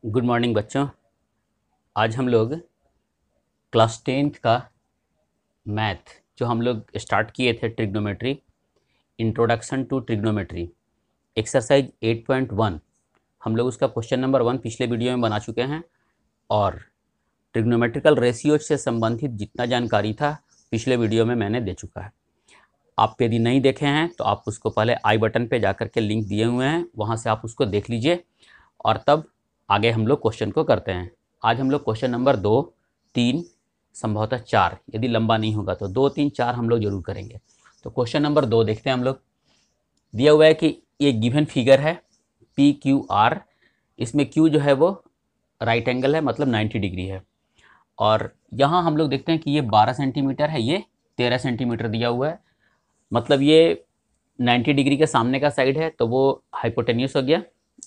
Good morning बच्चों। आज हम लोग क्लास 10th का मैथ जो हम लोग स्टार्ट किए थे, trigonometry, introduction to trigonometry, exercise 8.1, हम लोग उसका क्वेश्चन नंबर 1 पिछले वीडियो में बना चुके हैं। और ट्रिग्नोमेट्रिकल रेशियो से संबंधित जितना जानकारी था पिछले वीडियो में मैंने दे चुका है। आप यदि नहीं देखे हैं तो आप उसको पहले आई बटन पे जाकर के लिंक दिए हुए हैं, वहाँ से आप उसको देख लीजिए और तब आगे हम लोग क्वेश्चन को करते हैं। आज हम लोग क्वेश्चन नंबर 2, 3, संभवतः 4, यदि लंबा नहीं होगा तो 2, 3, 4 हम लोग जरूर करेंगे। तो क्वेश्चन नंबर 2 देखते हैं हम लोग। दिया हुआ है कि ये गिवन फिगर है पी क्यू आर, इसमें क्यू जो है वो राइट एंगल है, मतलब 90 डिग्री है। और यहाँ हम लोग देखते हैं कि ये 12 सेंटीमीटर है, ये 13 सेंटीमीटर दिया हुआ है, मतलब ये 90 डिग्री के सामने का साइड है तो वो हाइपोटेन्यूस हो गया,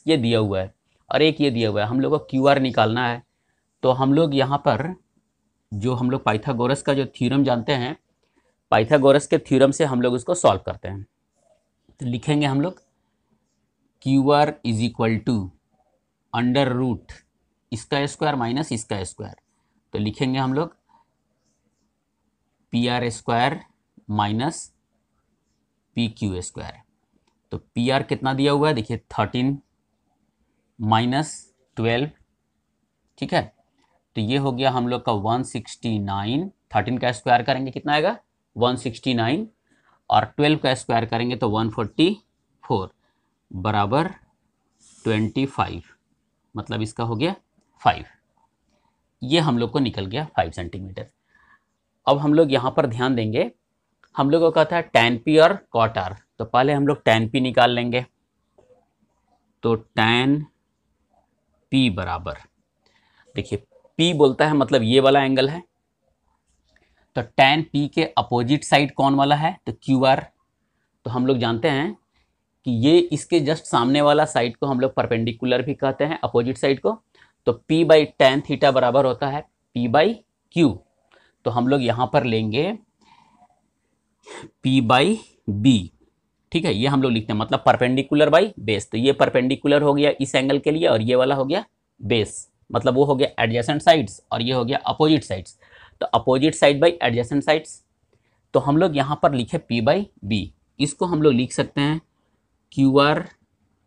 ये दिया हुआ है। और एक ये दिया हुआ है, हम लोग को क्यू आर निकालना है। तो हम लोग यहाँ पर जो हम लोग पाइथागोरस का जो थ्योरम जानते हैं, पाइथागोरस के थ्योरम से हम लोग उसको सॉल्व करते हैं। तो लिखेंगे हम लोग Q R is equal to under root इसका स्क्वायर माइनस इसका स्क्वायर। तो लिखेंगे हम लोग P R square minus P Q square. तो पी आर कितना दिया हुआ है, देखिए 13 माइनस 12, ठीक है। तो ये हो गया हम लोग का 169, 13 का स्क्वायर करेंगे कितना आएगा 169, और 12 का स्क्वायर करेंगे तो 144 बराबर 25, मतलब इसका हो गया 5। ये हम लोग को निकल गया 5 सेंटीमीटर। अब हम लोग यहाँ पर ध्यान देंगे, हम लोगों का था tan p और cot r, तो पहले हम लोग tan p निकाल लेंगे। तो tan p बराबर, देखिए p बोलता है मतलब ये वाला एंगल है, तो tan p के अपोजिट साइड कौन वाला है, तो क्यू आर। तो हम लोग जानते हैं कि ये इसके जस्ट सामने वाला साइड को हम लोग परपेंडिकुलर भी कहते हैं, अपोजिट साइड को। तो p बाई टेन थीटा बराबर होता है p बाई क्यू। तो हम लोग यहाँ पर लेंगे p बाई बी, ठीक है। ये हम लोग लिखते हैं मतलब परपेंडिकुलर बाई बेस। तो ये परपेंडिकुलर हो गया इस एंगल के लिए और ये वाला हो गया बेस, मतलब वो हो गया एडजेसेंट साइड्स और ये हो गया अपोजिट साइड्स। तो opposite side by adjacent sides. तो हम लोग यहाँ पर लिखे p बाई बी, इसको हम लोग लिख सकते हैं Q R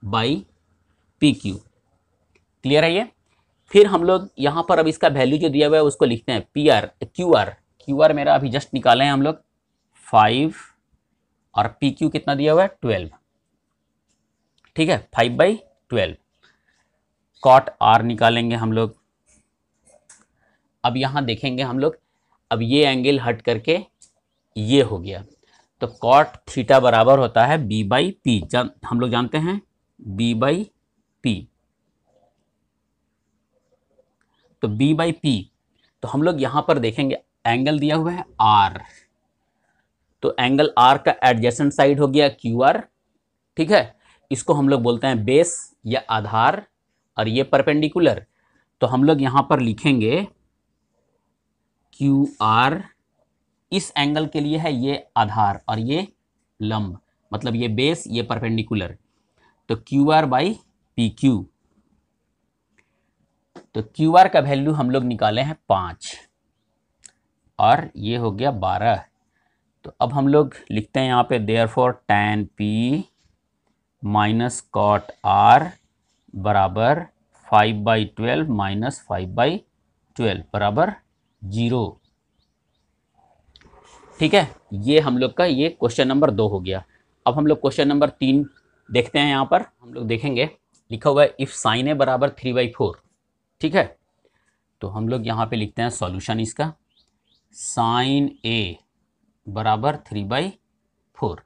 by P Q. Clear है ये। फिर हम लोग यहाँ पर अब इसका वैल्यू जो दिया हुआ है उसको लिखते हैं पी आर क्यू आर मेरा अभी जस्ट निकाले हैं हम लोग 5, और पी क्यू कितना दिया हुआ है 12, ठीक है, 5/12। कॉट आर निकालेंगे हम लोग। अब यहाँ देखेंगे हम लोग, अब ये एंगल हट करके ये हो गया, तो कॉट थीटा बराबर होता है बी बाई पी, हम लोग जानते हैं बी बाई पी। तो बी बाई पी, तो हम लोग यहाँ पर देखेंगे एंगल दिया हुआ है आर, तो एंगल आर का एडजेसेंट साइड हो गया क्यू आर, ठीक है। इसको हम लोग बोलते हैं बेस या आधार, और ये परपेंडिकुलर। तो हम लोग यहाँ पर लिखेंगे क्यू आर, इस एंगल के लिए है ये आधार और ये लंब, मतलब ये बेस ये परपेंडिकुलर। तो Q R by P Q. तो क्यू आर का वैल्यू हम लोग निकाले हैं 5 और ये हो गया 12। तो अब हम लोग लिखते हैं यहाँ पे therefore tan p minus cot r बराबर 5/12 माइनस 5/12 बराबर 0, ठीक है। ये हम लोग का ये क्वेश्चन नंबर 2 हो गया। अब हम लोग क्वेश्चन नंबर 3 देखते हैं। यहाँ पर हम लोग देखेंगे लिखा हुआ है इफ साइन ए बराबर 3/4, ठीक है। तो हम लोग यहाँ पे लिखते हैं सॉल्यूशन इसका, साइन ए बराबर 3/4,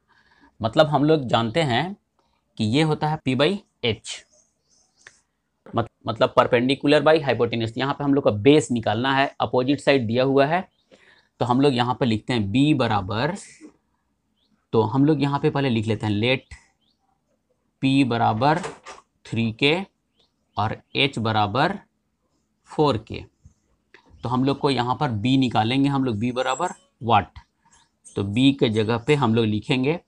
मतलब हम लोग जानते हैं कि ये होता है p बाई एच, मतलब परपेंडिकुलर बाई हाइपोटेन्यूस। यहाँ पे हम लोग का बेस निकालना है, अपोजिट साइड दिया हुआ है। तो हम लोग यहाँ पे लिखते हैं b बराबर, तो हम लोग यहाँ पे पहले लिख लेते हैं लेट p बराबर 3k और h बराबर 4k। तो हम लोग को यहाँ पर b निकालेंगे हम लोग, b बराबर वाट। तो b के जगह पे हम लोग लिखेंगे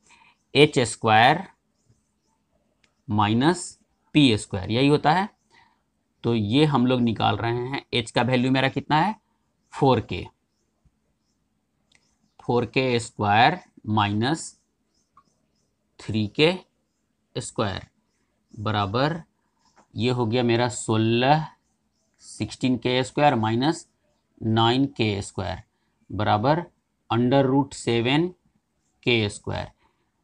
H square minus P square, यही होता है। तो ये हम लोग निकाल रहे हैं, h का वैल्यू मेरा कितना है 4k, 4k square minus 3k square बराबर, ये हो गया मेरा 16k square minus 9k square बराबर √7k स्क्वायर,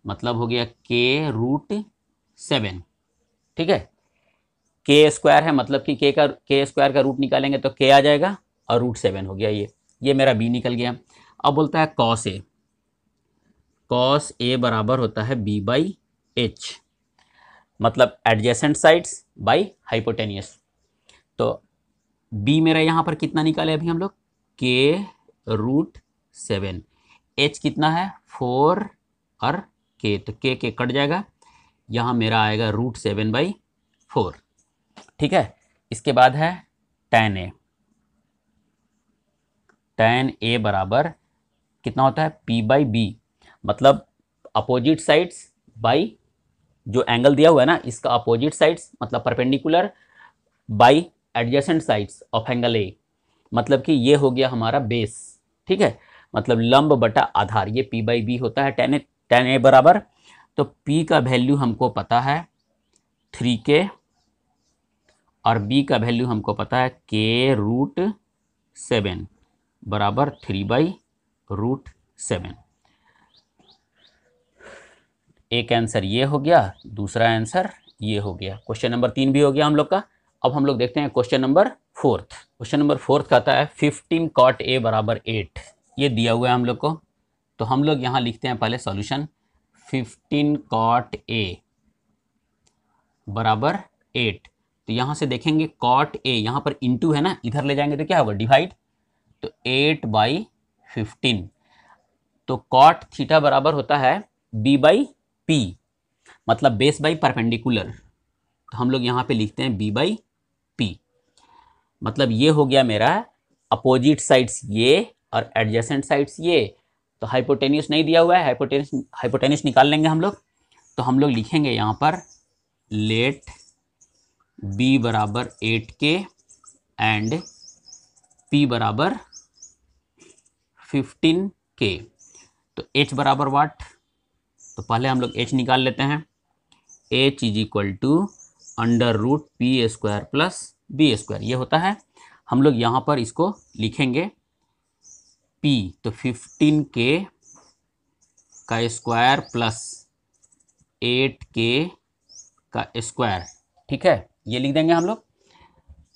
मतलब हो गया k√7। ठीक है, k स्क्वायर है, मतलब कि k स्क्वायर का रूट निकालेंगे तो k आ जाएगा और √7 हो गया। ये मेरा b निकल गया। अब बोलता है cos a बराबर होता है b/h, मतलब एडजेसेंट साइड्स बाई हाइपोटेनियस। तो b मेरा यहाँ पर कितना निकाले अभी हम लोग, k√7, h कितना है 4 और k, तो k कट जाएगा, यहाँ मेरा आएगा √7/4। ठीक है, इसके बाद है tan a बराबर कितना होता है p/b, मतलब अपोजिट साइड्स बाई, जो एंगल दिया हुआ है ना इसका अपोजिट साइड्स मतलब perpendicular by adjacent sides of angle A, मतलब कि ये हो गया हमारा बेस। ठीक है, मतलब लंब बटा आधार, ये p/b होता है tan a बराबर। तो p का वैल्यू हमको पता है 3k और b का वैल्यू हमको पता है k√7 बराबर 3/√7। एक आंसर ये हो गया, दूसरा आंसर ये हो गया। क्वेश्चन नंबर 3 भी हो गया हम लोग का। अब हम लोग देखते हैं क्वेश्चन नंबर 4। क्वेश्चन नंबर 4 कहता है 15 cot a बराबर 8, ये दिया हुआ है हम लोग को। तो हम लोग यहाँ लिखते हैं पहले सॉल्यूशन, 15 cot a बराबर 8। तो यहाँ से देखेंगे cot a, यहाँ पर इंटू है ना, इधर ले जाएंगे तो क्या होगा डिवाइड, तो 8/15। तो cot थीटा बराबर होता है b/p, मतलब बेस बाई परपेंडिकुलर। तो हम लोग यहाँ पे लिखते हैं b/p, मतलब ये हो गया मेरा अपोजिट साइड्स ये और एडजेसेंट साइड्स ये। तो हाइपोटेन्यूस नहीं दिया हुआ है, हाइपोटेन्यूस निकाल लेंगे हम लोग। तो हम लोग लिखेंगे यहाँ पर लेट b बराबर 8k एंड p बराबर 15k। तो h बराबर वाट, तो पहले हम लोग h निकाल लेते हैं, h is equal to √p² plus b², ये होता है। हम लोग यहाँ पर इसको लिखेंगे p, तो 15k का स्क्वायर प्लस 8k का स्क्वायर। ठीक है, ये लिख देंगे हम लोग।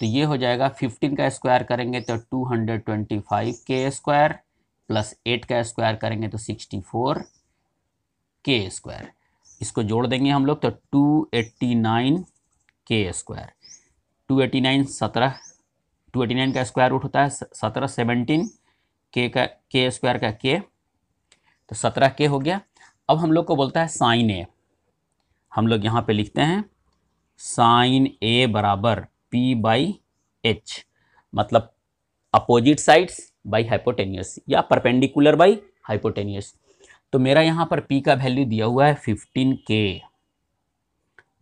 तो ये हो जाएगा 15 का स्क्वायर करेंगे तो 225k स्क्वायर प्लस 8 का स्क्वायर करेंगे तो 64k स्क्वायर। इसको जोड़ देंगे हम लोग तो 289k स्क्वायर। 289 का स्क्वायर रूट होता है 17, 17 k स्क्वायर का k, तो 17k हो गया। अब हम लोग को बोलता है साइन ए, हम लोग यहाँ पे लिखते हैं साइन ए बराबर p/h, मतलब अपोजिट साइड्स बाई हाइपोटेनियस या परपेंडिकुलर बाई हाइपोटेनियस। तो मेरा यहाँ पर p का वैल्यू दिया हुआ है 15k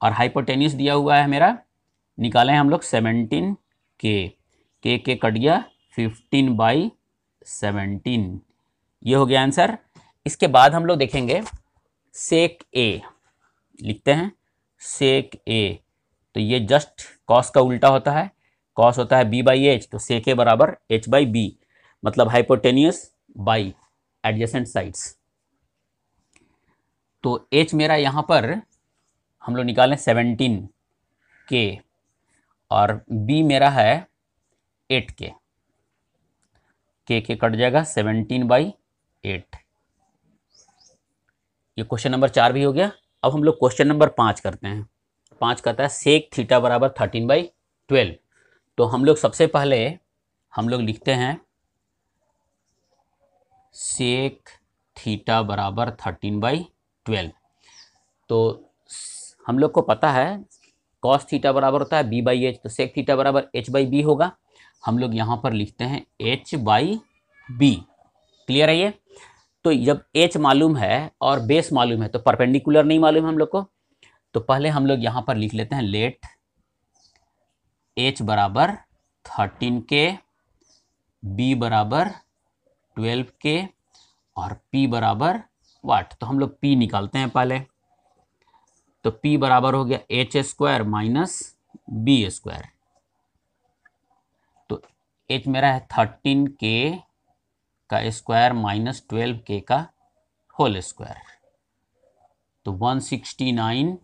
और हाइपोटेनियस दिया हुआ है मेरा, निकाले हैं हम लोग 17k, k कट गया 15/17, ये हो गया आंसर। इसके बाद हम लोग देखेंगे सेक ए, लिखते हैं सेक ए, तो ये जस्ट कॉस का उल्टा होता है, कॉस होता है b/h, तो सेक ए बराबर h/b, मतलब हाइपोटेनियस बाई एडजेसेंट साइड्स। तो h मेरा यहाँ पर हम लोग निकालें 17k और b मेरा है 8k, k कट जाएगा 17/8। ये क्वेश्चन नंबर 4 भी हो गया। अब हम लोग क्वेश्चन नंबर 5 करते हैं। 5 कहता है सेक थीटा बराबर 13/12। तो हम लोग सबसे पहले हम लोग लिखते हैं सेक थीटा बराबर 13/12। तो हम लोग को पता है कॉस थीटा बराबर होता है b/h, तो सेक थीटा बराबर h/b होगा। हम लोग यहाँ पर लिखते हैं h/b। क्लियर है ये? तो जब h मालूम है और बेस मालूम है तो परपेंडिकुलर नहीं मालूम हम लोग को, तो पहले हम लोग यहाँ पर लिख लेते हैं लेट H बराबर 13K, B बराबर 12K और P बराबर वाट। तो हम लोग P निकालते हैं पहले। तो P बराबर हो गया H square minus B square. तो H मेरा है 13K का स्क्वायर माइनस 12K का होल स्क्वायर। तो 169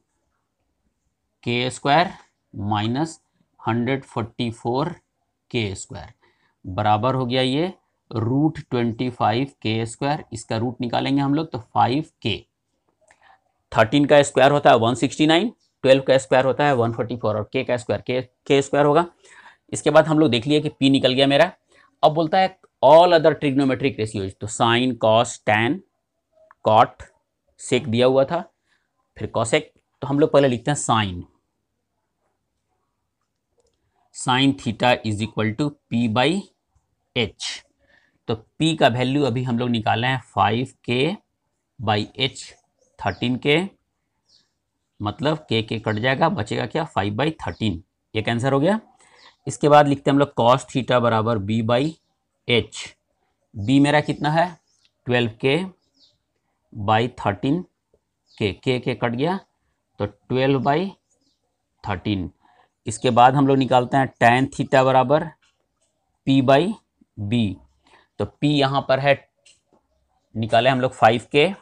K square minus 144 K square बराबर हो गया ये √25 K स्क्वायर। इसका रूट निकालेंगे हम लोग तो 5K। 13 का स्क्वायर होता है 169, 12 का स्क्वायर होता है 144 और K का स्क्वायर K स्क्वायर होगा। इसके बाद हम लोग देख लिए कि P निकल गया मेरा। अब बोलता है ऑल अदर ट्रिग्नोमेट्रिक रेशियोज। तो साइन, कॉस, टैन, कॉट, सेक दिया हुआ था, फिर कॉसेक। तो हम लोग पहले लिखते हैं sine. Sine theta is equal to P by H। तो P का वैल्यू अभी हम लोग निकाले हैं 5K बाई H 13K, मतलब K कट जाएगा, बचेगा क्या 5/13। ये कैंसर हो गया। इसके बाद लिखते हैं हम लोग कॉस थीटा बराबर B बाई H। B मेरा कितना है 12K by 13K, K cut गया तो 12/13। इसके बाद हम लोग निकालते हैं tan थीटा बराबर P बाई B। तो P यहाँ पर है, निकाले हम लोग 5K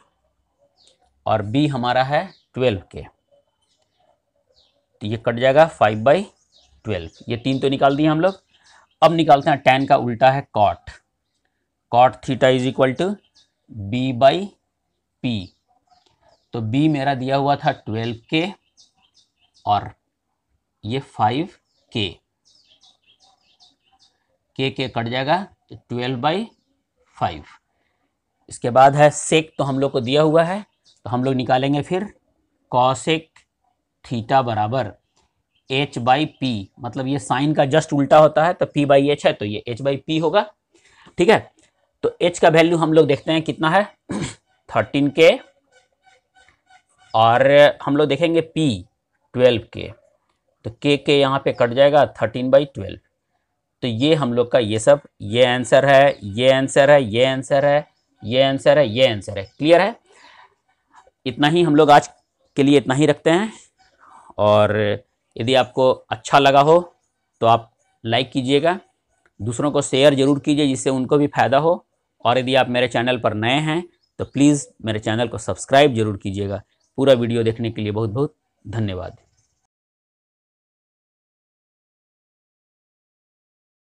और B हमारा है 12K। तो ये कट जाएगा 5/12। ये 3 तो निकाल दिए हम लोग। अब निकालते हैं tan का उल्टा है cot। cot theta is equal to B by P। तो B मेरा दिया हुआ था 12K और ये 5K, K कट जाएगा तो 12/5। इसके बाद है सेक। तो हम लोग को दिया हुआ है तो हम लोग निकालेंगे फिर कॉसेक थीटा बराबर H बाई P। मतलब ये साइन का जस्ट उल्टा होता है तो P बाई H है तो ये H बाई P होगा। ठीक है। तो H का वैल्यू हम लोग देखते हैं कितना है 13K और हम लोग देखेंगे P 12K। तो K यहाँ पे कट जाएगा 13/12। तो ये हम लोग का ये सब, ये आंसर है, ये आंसर है, ये आंसर है, ये आंसर है, ये आंसर है। क्लियर है। इतना ही हम लोग आज के लिए इतना ही रखते हैं। और यदि आपको अच्छा लगा हो तो आप लाइक कीजिएगा, दूसरों को शेयर जरूर कीजिए जिससे उनको भी फ़ायदा हो। और यदि आप मेरे चैनल पर नए हैं तो प्लीज़ मेरे चैनल को सब्सक्राइब जरूर कीजिएगा। पूरा वीडियो देखने के लिए बहुत बहुत धन्यवाद।